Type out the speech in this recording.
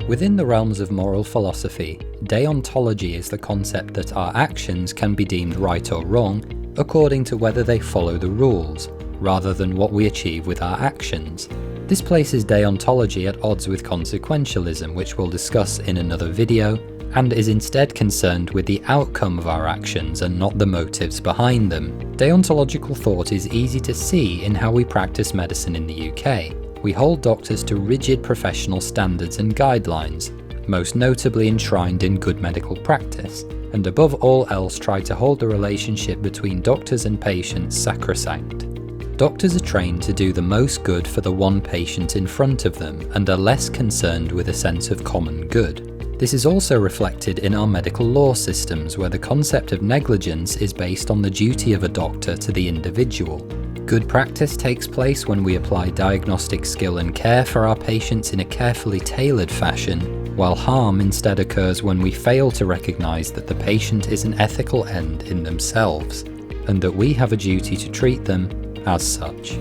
Within the realms of moral philosophy, deontology is the concept that our actions can be deemed right or wrong according to whether they follow the rules, rather than what we achieve with our actions. This places deontology at odds with consequentialism, which we'll discuss in another video, and is instead concerned with the outcome of our actions and not the motives behind them. Deontological thought is easy to see in how we practice medicine in the UK. We hold doctors to rigid professional standards and guidelines, most notably enshrined in good medical practice, and above all else try to hold the relationship between doctors and patients sacrosanct. Doctors are trained to do the most good for the one patient in front of them and are less concerned with a sense of common good. This is also reflected in our medical law systems, where the concept of negligence is based on the duty of a doctor to the individual. Good practice takes place when we apply diagnostic skill and care for our patients in a carefully tailored fashion, while harm instead occurs when we fail to recognise that the patient is an ethical end in themselves, and that we have a duty to treat them as such.